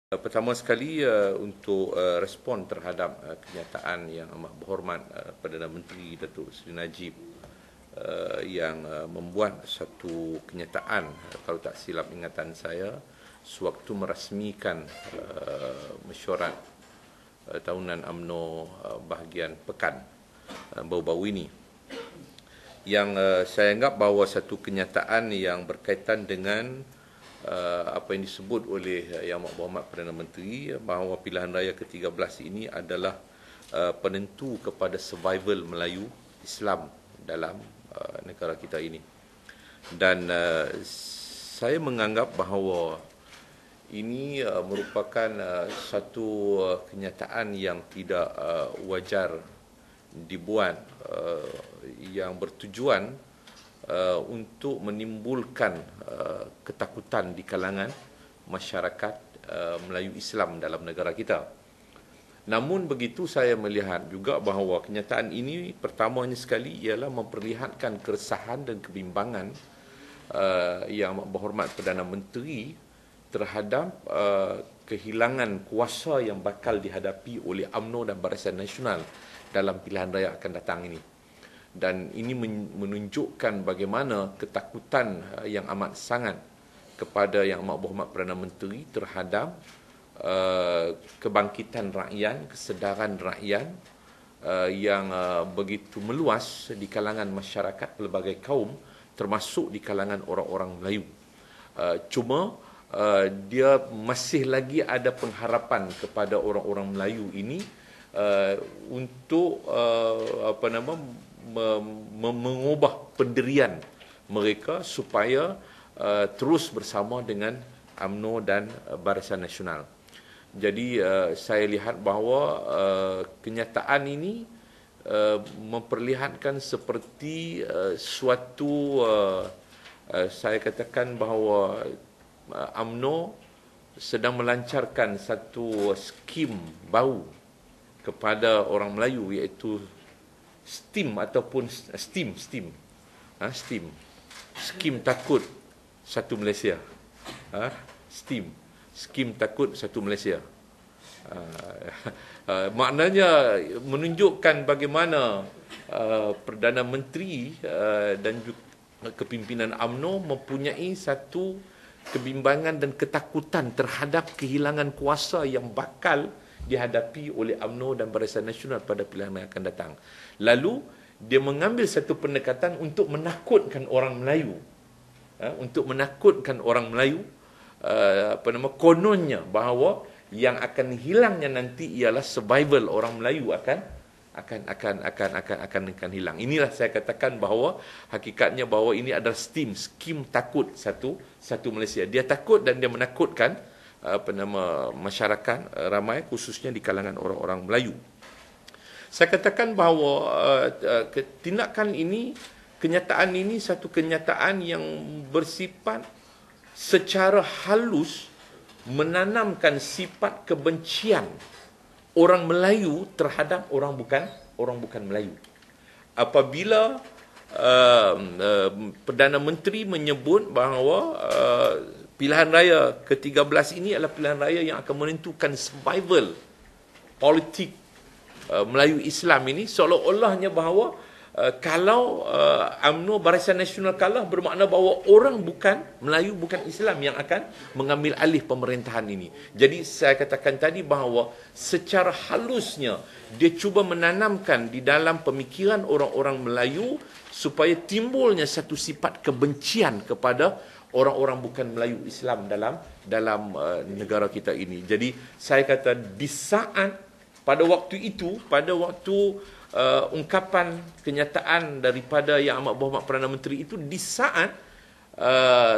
Pertama sekali untuk respon terhadap kenyataan yang amat berhormat Perdana Menteri Datuk Seri Najib yang membuat satu kenyataan, kalau tak silap ingatan saya, sewaktu merasmikan mesyuarat tahunan UMNO bahagian pekan baru-baru ini, yang saya anggap bahawa satu kenyataan yang berkaitan dengan apa yang disebut oleh Yang Amat Berhormat Perdana Menteri, bahawa pilihan raya ke-13 ini adalah penentu kepada survival Melayu Islam dalam negara kita ini. Dan saya menganggap bahawa ini merupakan satu kenyataan yang tidak wajar dibuat, yang bertujuan untuk menimbulkan ketakutan di kalangan masyarakat Melayu Islam dalam negara kita. Namun begitu, saya melihat juga bahawa kenyataan ini pertamanya sekali ialah memperlihatkan keresahan dan kebimbangan Yang Amat Berhormat Perdana Menteri terhadap kehilangan kuasa yang bakal dihadapi oleh UMNO dan Barisan Nasional dalam pilihan raya akan datang ini. Dan ini menunjukkan bagaimana ketakutan yang amat sangat kepada Yang Amat Berhormat Perdana Menteri terhadap kebangkitan rakyat, kesedaran rakyat yang begitu meluas di kalangan masyarakat pelbagai kaum, termasuk di kalangan orang-orang Melayu. Cuma dia masih lagi ada pengharapan kepada orang-orang Melayu ini untuk mengubah pendirian mereka supaya terus bersama dengan UMNO dan Barisan Nasional. Jadi saya lihat bahawa kenyataan ini memperlihatkan seperti suatu saya katakan bahawa UMNO sedang melancarkan satu skim baru kepada orang Melayu, iaitu STEAM ataupun STEAM. Skim takut satu Malaysia. STEAM, skim takut satu Malaysia. Maknanya menunjukkan bagaimana Perdana Menteri dan juga kepimpinan UMNO mempunyai satu kebimbangan dan ketakutan terhadap kehilangan kuasa yang bakal dihadapi oleh UMNO dan Barisan Nasional pada pilihan yang akan datang. Lalu dia mengambil satu pendekatan untuk menakutkan orang Melayu, untuk menakutkan orang Melayu, kononnya bahawa yang akan hilangnya nanti ialah survival orang Melayu akan hilang. Inilah saya katakan bahawa hakikatnya bahawa ini adalah skim takut satu Malaysia. Dia takut dan dia menakutkan masyarakat ramai, khususnya di kalangan orang-orang Melayu. Saya katakan bahawa tindakan ini, kenyataan ini satu kenyataan yang bersifat secara halus menanamkan sifat kebencian orang Melayu terhadap orang bukan Melayu. Apabila Perdana Menteri menyebut bahawa pilihan raya ke-13 ini adalah pilihan raya yang akan menentukan survival politik Melayu Islam ini, seolah-olahnya bahawa kalau UMNO Barisan Nasional kalah, bermakna bahawa orang bukan Melayu, bukan Islam yang akan mengambil alih pemerintahan ini. Jadi saya katakan tadi bahawa secara halusnya dia cuba menanamkan di dalam pemikiran orang-orang Melayu supaya timbulnya satu sifat kebencian kepada orang-orang bukan Melayu Islam dalam negara kita ini. Jadi saya kata di saat pada waktu itu, pada waktu ungkapan kenyataan daripada Yang Amat Berhormat Perdana Menteri itu, di saat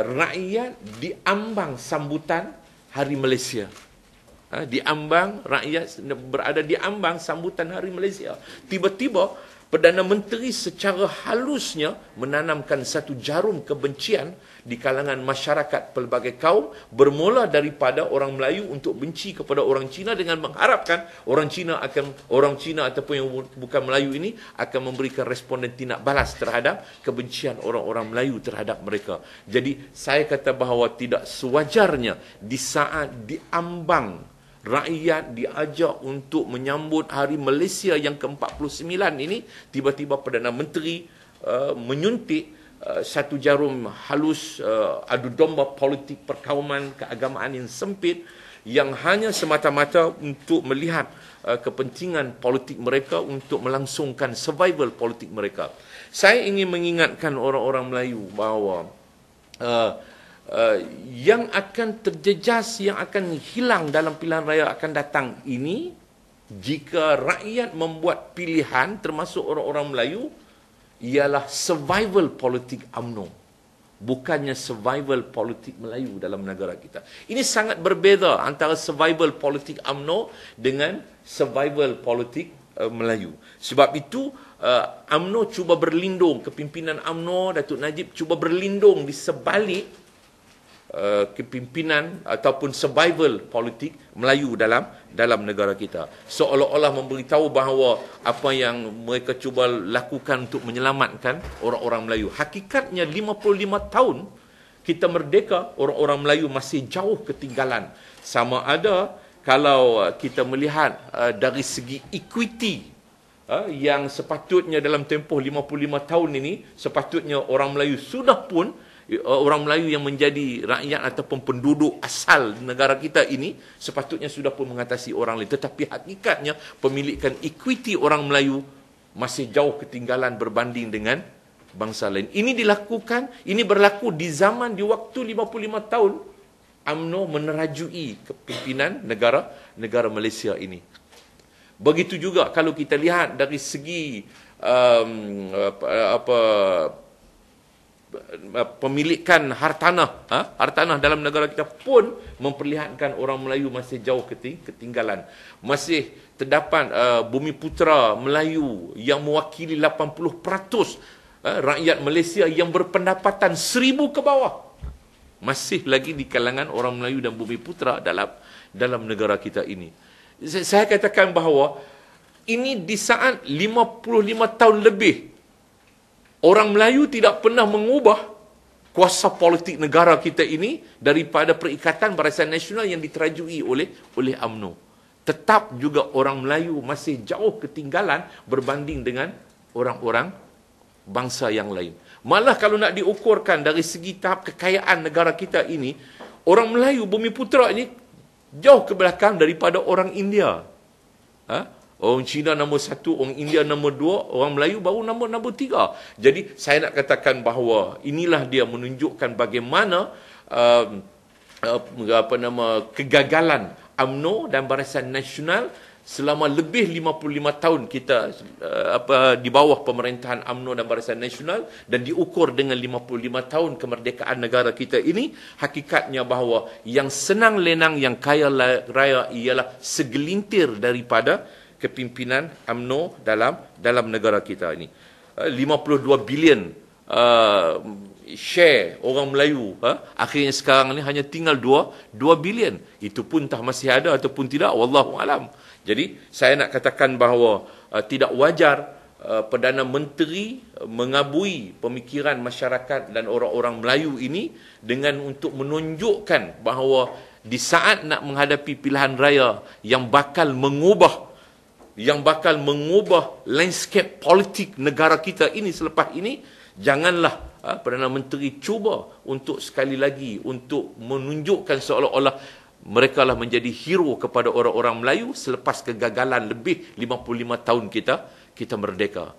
rakyat diambang sambutan Hari Malaysia. Rakyat berada di ambang sambutan Hari Malaysia. Tiba-tiba Perdana Menteri secara halusnya menanamkan satu jarum kebencian di kalangan masyarakat pelbagai kaum, bermula daripada orang Melayu untuk benci kepada orang Cina dengan mengharapkan orang Cina ataupun yang bukan Melayu ini akan memberikan responden tindak balas terhadap kebencian orang-orang Melayu terhadap mereka. Jadi saya kata bahawa tidak sewajarnya di saat diambang rakyat diajak untuk menyambut Hari Malaysia yang ke-49 ini, tiba-tiba Perdana Menteri menyuntik satu jarum halus adu domba politik perkauman keagamaan yang sempit, yang hanya semata-mata untuk melihat kepentingan politik mereka untuk melangsungkan survival politik mereka. Saya ingin mengingatkan orang-orang Melayu bahawa yang akan terjejas, yang akan hilang dalam pilihan raya akan datang ini, jika rakyat membuat pilihan termasuk orang-orang Melayu, ialah survival politik UMNO, bukannya survival politik Melayu dalam negara kita. Ini sangat berbeza antara survival politik UMNO dengan survival politik Melayu. Sebab itu UMNO cuba berlindung, kepimpinan UMNO, Datuk Najib cuba berlindung di sebalik kepimpinan ataupun survival politik Melayu dalam negara kita, seolah-olah memberitahu bahawa apa yang mereka cuba lakukan untuk menyelamatkan orang-orang Melayu. Hakikatnya 55 tahun kita merdeka, orang-orang Melayu masih jauh ketinggalan. Sama ada kalau kita melihat dari segi equity, yang sepatutnya dalam tempoh 55 tahun ini, sepatutnya orang Melayu sudah pun, orang Melayu yang menjadi rakyat ataupun penduduk asal negara kita ini sepatutnya sudah pun mengatasi orang lain. Tetapi hakikatnya pemilikan equity orang Melayu masih jauh ketinggalan berbanding dengan bangsa lain. Ini berlaku di zaman, di waktu 55 tahun UMNO menerajui kepimpinan negara Malaysia ini. Begitu juga kalau kita lihat dari segi pemilikan hartanah dalam negara kita pun memperlihatkan orang Melayu masih jauh ketinggalan. Masih terdapat bumi putera Melayu yang mewakili 80% rakyat Malaysia yang berpendapatan 1,000 ke bawah. Masih lagi di kalangan orang Melayu dan bumi putera dalam negara kita ini. Saya katakan bahawa ini di saat 55 tahun lebih orang Melayu tidak pernah mengubah kuasa politik negara kita ini daripada Perikatan Barisan Nasional yang diterajui oleh UMNO. Tetap juga orang Melayu masih jauh ketinggalan berbanding dengan orang-orang bangsa yang lain. Malah kalau nak diukurkan dari segi tahap kekayaan negara kita ini, orang Melayu bumi putera ini jauh ke belakang daripada orang India. Orang Cina nombor 1, orang India nombor 2, orang Melayu baru nombor 3. Jadi saya nak katakan bahawa inilah dia menunjukkan bagaimana kegagalan UMNO dan Barisan Nasional selama lebih 55 tahun kita di bawah pemerintahan UMNO dan Barisan Nasional, dan diukur dengan 55 tahun kemerdekaan negara kita ini. Hakikatnya bahawa yang senang lenang, yang kaya raya ialah segelintir daripada kepimpinan UMNO dalam negara kita ini. 52 bilion share orang Melayu, akhirnya sekarang ni hanya tinggal 2 bilion. Itu pun entah masih ada ataupun tidak, wallahu alam. Jadi saya nak katakan bahawa tidak wajar Perdana Menteri mengabui pemikiran masyarakat dan orang-orang Melayu ini dengan untuk menunjukkan bahawa di saat nak menghadapi pilihan raya yang bakal mengubah landscape politik negara kita ini selepas ini, janganlah Perdana Menteri cuba untuk sekali lagi untuk menunjukkan seolah-olah mereka lah menjadi hero kepada orang-orang Melayu selepas kegagalan lebih 55 tahun kita merdeka.